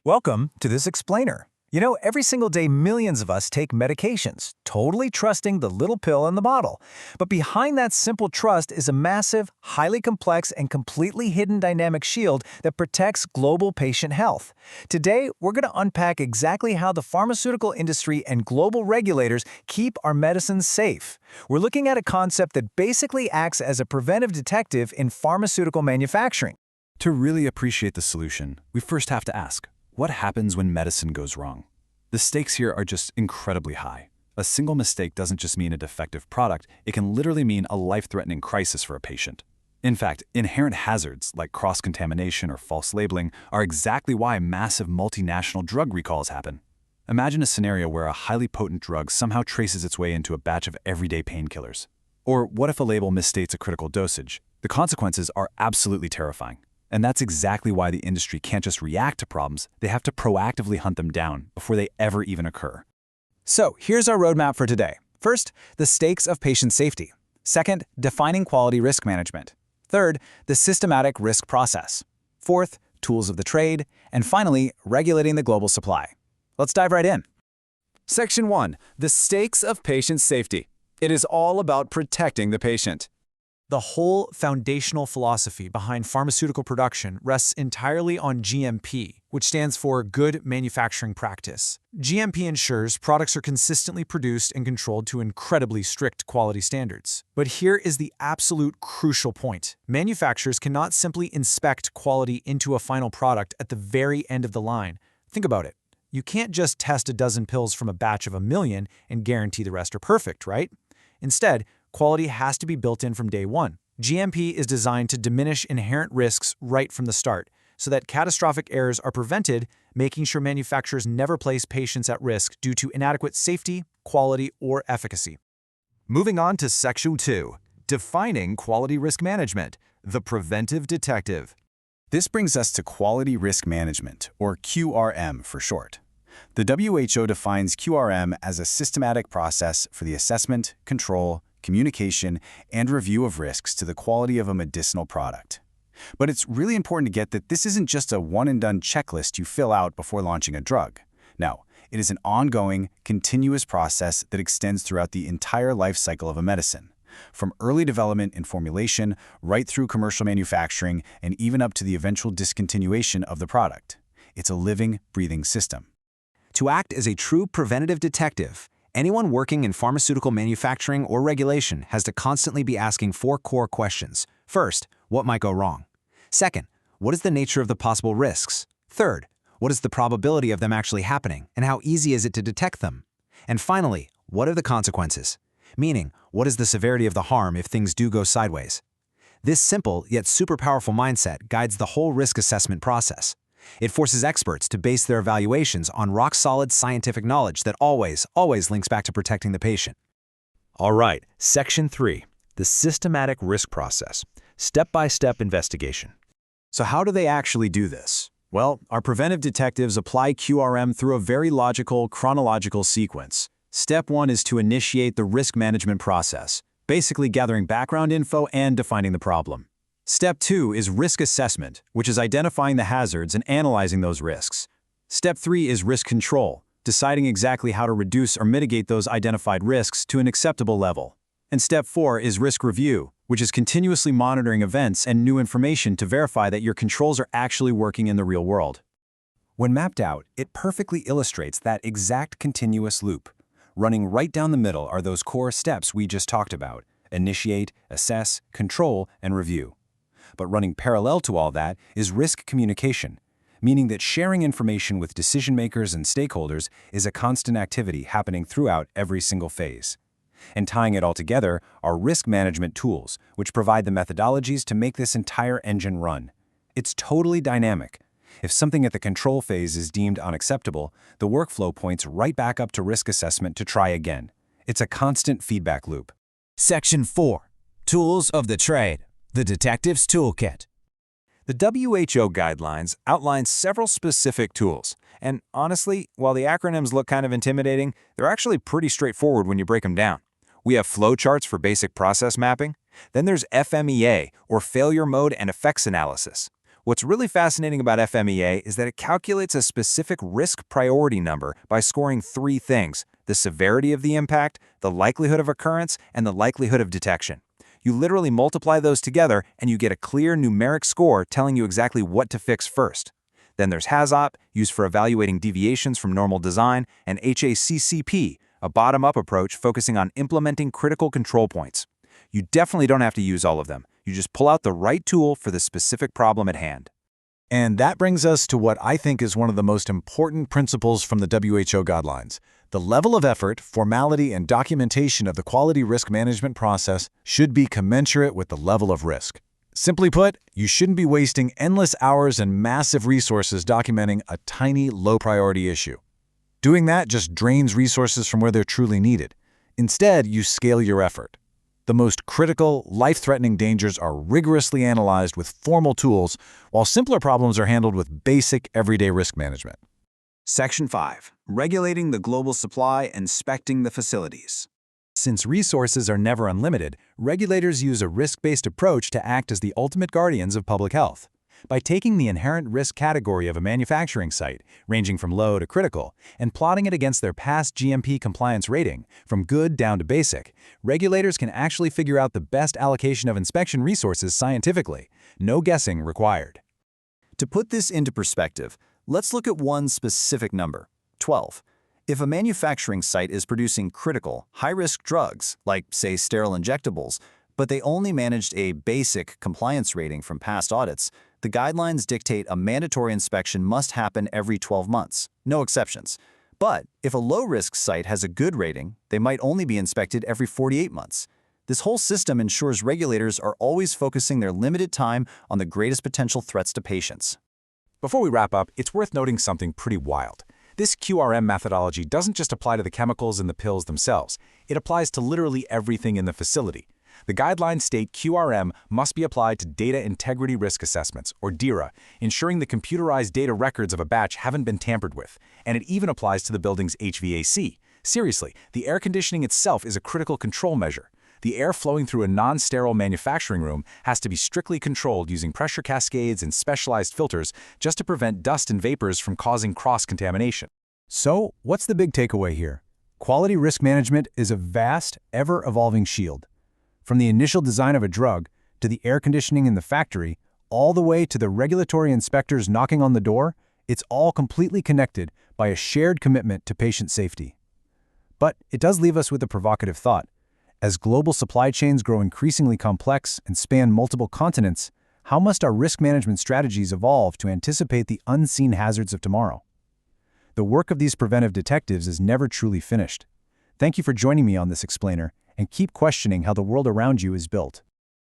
Welcome to this explainer. You know, every single day millions of us take medications, totally trusting the little pill in the bottle. But behind that simple trust is a massive, highly complex, and completely hidden dynamic shield that protects global patient health. Today, we're going to unpack exactly how the pharmaceutical industry and global regulators keep our medicines safe. We're looking at a concept that basically acts as a preventive detective in pharmaceutical manufacturing. To really appreciate the solution, we first have to ask, what happens when medicine goes wrong? The stakes here are just incredibly high. A single mistake doesn't just mean a defective product, it can literally mean a life-threatening crisis for a patient. In fact, inherent hazards like cross-contamination or false labeling are exactly why massive multinational drug recalls happen. Imagine a scenario where a highly potent drug somehow traces its way into a batch of everyday painkillers. Or what if a label misstates a critical dosage? The consequences are absolutely terrifying. And that's exactly why the industry can't just react to problems, they have to proactively hunt them down before they ever even occur. So here's our roadmap for today. First, the stakes of patient safety. Second, defining quality risk management. Third, the systematic risk process. Fourth, tools of the trade. And finally, regulating the global supply. Let's dive right in. Section 1. The stakes of patient safety. It is all about protecting the patient. The whole foundational philosophy behind pharmaceutical production rests entirely on GMP, which stands for Good Manufacturing Practice. GMP ensures products are consistently produced and controlled to incredibly strict quality standards. But here is the absolute crucial point. Manufacturers cannot simply inspect quality into a final product at the very end of the line. Think about it. You can't just test a dozen pills from a batch of 1,000,000 and guarantee the rest are perfect, right? Instead, quality has to be built in from day one. GMP is designed to diminish inherent risks right from the start, so that catastrophic errors are prevented, making sure manufacturers never place patients at risk due to inadequate safety, quality, or efficacy. Moving on to Section 2, defining quality risk management, the preventive detective. This brings us to quality risk management, or QRM for short. The WHO defines QRM as a systematic process for the assessment, control, communication, and review of risks to the quality of a medicinal product. But it's really important to get that this isn't just a one-and-done checklist you fill out before launching a drug. No, it is an ongoing, continuous process that extends throughout the entire life cycle of a medicine, from early development and formulation right through commercial manufacturing and even up to the eventual discontinuation of the product. It's a living, breathing system. To act as a true preventative detective, anyone working in pharmaceutical manufacturing or regulation has to constantly be asking four core questions. First, what might go wrong? Second, what is the nature of the possible risks? Third, what is the probability of them actually happening, and how easy is it to detect them? And finally, what are the consequences? Meaning, what is the severity of the harm if things do go sideways? This simple yet super powerful mindset guides the whole risk assessment process. It forces experts to base their evaluations on rock-solid scientific knowledge that always links back to protecting the patient. All right, Section 3, the systematic risk process, step-by-step investigation. So how do they actually do this? Well, our preventive detectives apply QRM through a very logical, chronological sequence. Step 1 is to initiate the risk management process, basically gathering background info and defining the problem. Step 2 is risk assessment, which is identifying the hazards and analyzing those risks. Step 3 is risk control, deciding exactly how to reduce or mitigate those identified risks to an acceptable level. And Step 4 is risk review, which is continuously monitoring events and new information to verify that your controls are actually working in the real world. When mapped out, it perfectly illustrates that exact continuous loop. Running right down the middle are those core steps we just talked about: initiate, assess, control, and review. But running parallel to all that is risk communication, meaning that sharing information with decision makers and stakeholders is a constant activity happening throughout every single phase. And tying it all together are risk management tools, which provide the methodologies to make this entire engine run. It's totally dynamic. If something at the control phase is deemed unacceptable, the workflow points right back up to risk assessment to try again. It's a constant feedback loop. Section 4. Tools of the Trade. The Detective's Toolkit. The WHO guidelines outline several specific tools, and honestly, while the acronyms look kind of intimidating, they're actually pretty straightforward when you break them down. We have flowcharts for basic process mapping. Then there's FMEA, or Failure Mode and Effects Analysis. What's really fascinating about FMEA is that it calculates a specific risk priority number by scoring three things: the severity of the impact, the likelihood of occurrence, and the likelihood of detection. You literally multiply those together and you get a clear numeric score telling you exactly what to fix first. Then there's HAZOP, used for evaluating deviations from normal design, and HACCP, a bottom-up approach focusing on implementing critical control points. You definitely don't have to use all of them. You just pull out the right tool for the specific problem at hand. And that brings us to what I think is one of the most important principles from the WHO guidelines. The level of effort, formality, and documentation of the quality risk management process should be commensurate with the level of risk. Simply put, you shouldn't be wasting endless hours and massive resources documenting a tiny, low-priority issue. Doing that just drains resources from where they're truly needed. Instead, you scale your effort. The most critical, life-threatening dangers are rigorously analyzed with formal tools, while simpler problems are handled with basic, everyday risk management. Section 5. Regulating the global supply and inspecting the facilities. Since resources are never unlimited, regulators use a risk-based approach to act as the ultimate guardians of public health. By taking the inherent risk category of a manufacturing site, ranging from low to critical, and plotting it against their past GMP compliance rating, from good down to basic, regulators can actually figure out the best allocation of inspection resources scientifically. No guessing required. To put this into perspective, let's look at one specific number: 12. If a manufacturing site is producing critical, high-risk drugs, like, say, sterile injectables, but they only managed a basic compliance rating from past audits, the guidelines dictate a mandatory inspection must happen every 12 months, no exceptions. But if a low-risk site has a good rating, they might only be inspected every 48 months. This whole system ensures regulators are always focusing their limited time on the greatest potential threats to patients. Before we wrap up, it's worth noting something pretty wild. This QRM methodology doesn't just apply to the chemicals in the pills themselves. It applies to literally everything in the facility. The guidelines state QRM must be applied to Data Integrity Risk Assessments, or DIRA, ensuring the computerized data records of a batch haven't been tampered with, and it even applies to the building's HVAC. Seriously, the air conditioning itself is a critical control measure. The air flowing through a non-sterile manufacturing room has to be strictly controlled using pressure cascades and specialized filters just to prevent dust and vapors from causing cross-contamination. So, what's the big takeaway here? Quality risk management is a vast, ever-evolving shield. From the initial design of a drug, to the air conditioning in the factory, all the way to the regulatory inspectors knocking on the door, it's all completely connected by a shared commitment to patient safety. But it does leave us with a provocative thought. As global supply chains grow increasingly complex and span multiple continents, how must our risk management strategies evolve to anticipate the unseen hazards of tomorrow? The work of these preventive detectives is never truly finished. Thank you for joining me on this explainer, and keep questioning how the world around you is built.